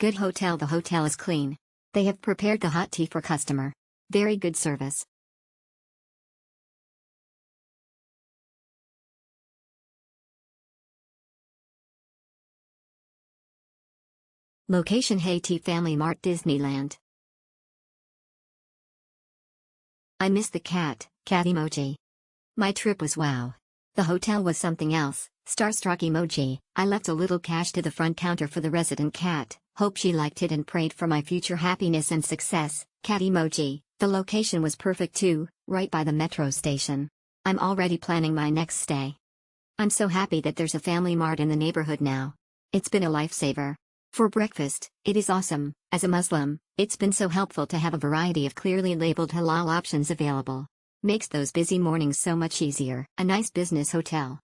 Good hotel. The hotel is clean. They have prepared the hot tea for customer. Very good service. Location: Haiti Family Mart, Disneyland. I miss the cat emoji. My trip was wow. The hotel was something else, starstruck emoji. I left a little cash to the front counter for the resident cat, hope she liked it and prayed for my future happiness and success, cat emoji. The location was perfect too, right by the metro station. I'm already planning my next stay. I'm so happy that there's a family mart in the neighborhood now. It's been a lifesaver. For breakfast, it is awesome. As a Muslim, it's been so helpful to have a variety of clearly labeled halal options available. Makes those busy mornings so much easier. A nice business hotel.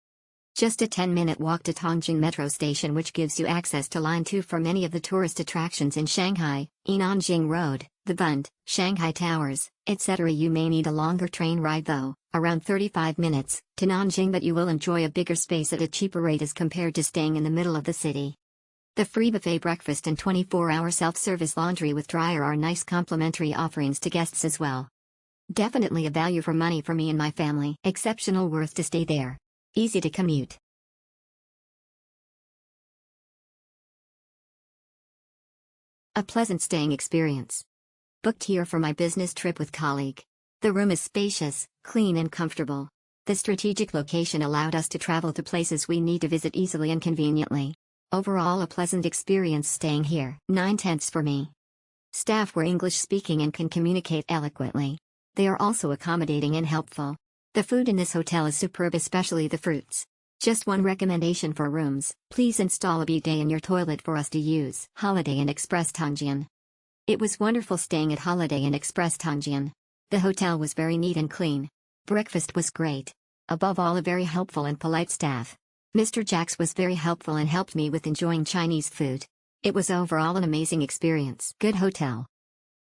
Just a 10-minute walk to Tangzhen metro station, which gives you access to Line 2 for many of the tourist attractions in Shanghai, Nanjing Road, the Bund, Shanghai Towers, etc. You may need a longer train ride though, around 35 minutes, to Nanjing, but you will enjoy a bigger space at a cheaper rate as compared to staying in the middle of the city. The free buffet breakfast and 24-hour self-service laundry with dryer are nice complimentary offerings to guests as well. Definitely a value for money for me and my family. Exceptional worth to stay there. Easy to commute. A pleasant staying experience. Booked here for my business trip with colleague. The room is spacious, clean and comfortable. The strategic location allowed us to travel to places we need to visit easily and conveniently. Overall, a pleasant experience staying here. 9/10 for me. Staff were English speaking and can communicate eloquently. They are also accommodating and helpful. The food in this hotel is superb, especially the fruits. Just one recommendation for rooms: please install a bidet in your toilet for us to use. Holiday Inn Express Tangzhen. It was wonderful staying at Holiday Inn Express Tangzhen. The hotel was very neat and clean. Breakfast was great. Above all, a very helpful and polite staff. Mr. Jacks was very helpful and helped me with enjoying Chinese food. It was overall an amazing experience. Good hotel.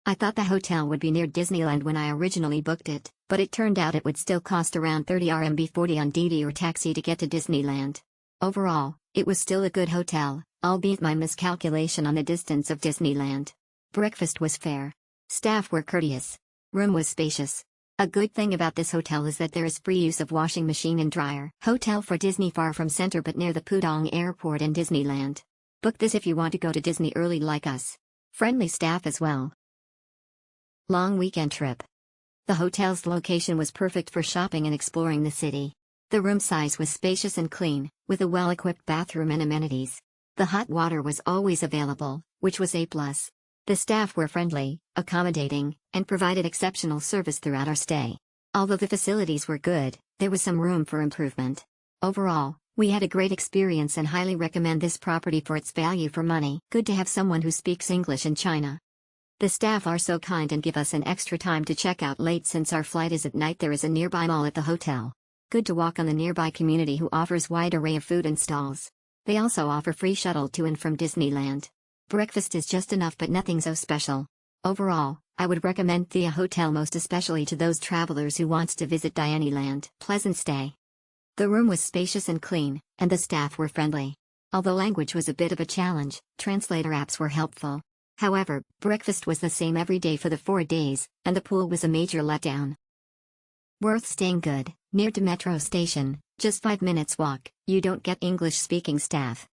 I thought the hotel would be near Disneyland when I originally booked it, but it turned out it would still cost around 30 RMB 40 on DD or taxi to get to Disneyland. Overall, it was still a good hotel, albeit my miscalculation on the distance of Disneyland. Breakfast was fair. Staff were courteous. Room was spacious. A good thing about this hotel is that there is free use of washing machine and dryer. Hotel for Disney, far from center but near the Pudong Airport and Disneyland. Book this if you want to go to Disney early like us. Friendly staff as well. Long weekend trip. The hotel's location was perfect for shopping and exploring the city. The room size was spacious and clean, with a well-equipped bathroom and amenities. The hot water was always available, which was A+. The staff were friendly, accommodating, and provided exceptional service throughout our stay. Although the facilities were good, there was some room for improvement. Overall, we had a great experience and highly recommend this property for its value for money. Good to have someone who speaks English in China. The staff are so kind and give us an extra time to check out late since our flight is at night. There is a nearby mall at the hotel. Good to walk on the nearby community who offers wide array of food and stalls. They also offer free shuttle to and from Disneyland. Breakfast is just enough but nothing so special. Overall, I would recommend the hotel most especially to those travelers who wants to visit Disneyland. Pleasant stay. The room was spacious and clean, and the staff were friendly. Although language was a bit of a challenge, translator apps were helpful. However, breakfast was the same every day for the 4 days, and the pool was a major letdown. Worth staying. Good, near to metro station, just 5 minutes walk. You don't get English speaking staff.